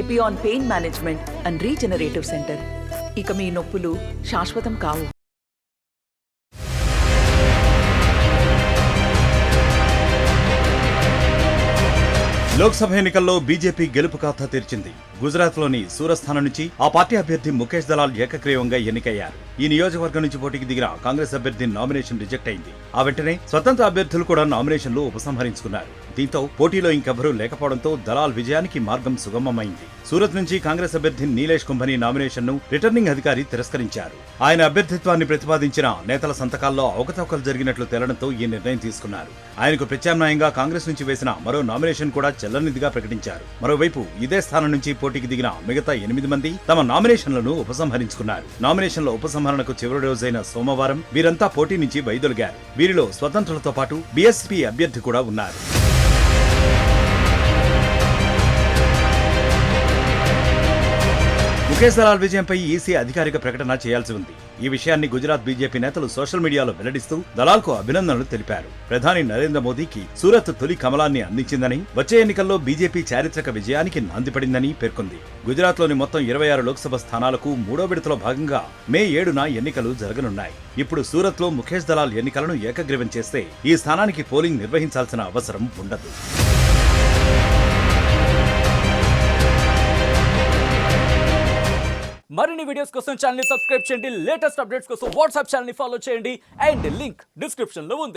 Epione pain management and regenerative centre. ఇక మీ నొప్పులు శాశ్వతం కావు. లోక్సభ ఎన్నికల్లో బీజేపీ గెలుపు ఖాతా తెరిచింది. గుజరాత్లోని సూరత్ స్థానం నుంచి ఆ పార్టీ అభ్యర్థి ముఖేష్ దలాల్ ఏకగ్రీవంగా ఎన్నికయ్యారు. ఈ నియోజకవర్గం నుంచి పోటీకి దిగిన కాంగ్రెస్ అభ్యర్థి నామినేషన్ రిజెక్ట్ అయింది. ఆ వెంటనే స్వతంత్ర అభ్యర్థులు కూడా నామినేషన్లు ఉపసంహరించుకున్నారు. దీంతో పోటీలో ఇంకెవరూ లేకపోవడంతో దలాల్ విజయానికి మార్గం సుగమమైంది. సూరత్ నుంచి కాంగ్రెస్ అభ్యర్థి నీలేష్ కుంభని నామినేషన్ ను రిటర్నింగ్ అధికారి తిరస్కరించారు. ఆయన అభ్యర్థిత్వాన్ని ప్రతిపాదించిన నేతల సంతకాల్లో అవకతవకలు జరిగినట్లు తేలడంతో ఈ నిర్ణయం తీసుకున్నారు. ఆయనకు ప్రత్యామ్నాయంగా కాంగ్రెస్ నుంచి వేసిన మరో నామినేషన్ కూడా చెల్లనిదిగా ప్రకటించారు. మరోవైపు ఇదే స్థానం నుంచి పోటీకి దిగిన మిగతా 8 మంది తమ నామినేషన్లను ఉపసంహరించుకున్నారు. నామినేషన్ల ఉపసంహరణకు చివరి రోజైన సోమవారం వీరంతా పోటీ నుంచి వైదొలిగారు. వీరిలో స్వతంత్రులతో పాటు బీఎస్పీ అభ్యర్థి కూడా ఉన్నారు. ముఖేష్ దలాల్ విజయంపై ఈసీ అధికారిక ప్రకటన చేయాల్సి ఉంది. ఈ విషయాన్ని గుజరాత్ బీజేపీ నేతలు సోషల్ మీడియాలో వెల్లడిస్తూ దలాల్కు అభినందనలు తెలిపారు. ప్రధాని నరేంద్ర మోదీకి సూరత్ తొలి కమలాన్ని అందించిందని, వచ్చే ఎన్నికల్లో బీజేపీ చారిత్రక విజయానికి నాందిపడిందని పేర్కొంది. గుజరాత్లోని మొత్తం 26 లోక్సభ స్థానాలకు 3వ విడతలో భాగంగా మే 7న ఎన్నికలు జరగనున్నాయి. ఇప్పుడు సూరత్లో ముఖేష్ దలాల్ ఎన్నికలను ఏకగ్రీవం చేస్తే ఈ స్థానానికి పోలింగ్ నిర్వహించాల్సిన అవసరం ఉండదు. మరిన్ని వీడియోస్ కోసం ఛానల్ ని సబ్స్క్రైబ్ చేయండి. లేటెస్ట్ అప్డేట్స్ కోసం వాట్సాప్ ఛానల్ ని ఫాలో చేయండి. అండ్ లింక్ డిస్క్రిప్షన్ లో ఉంది.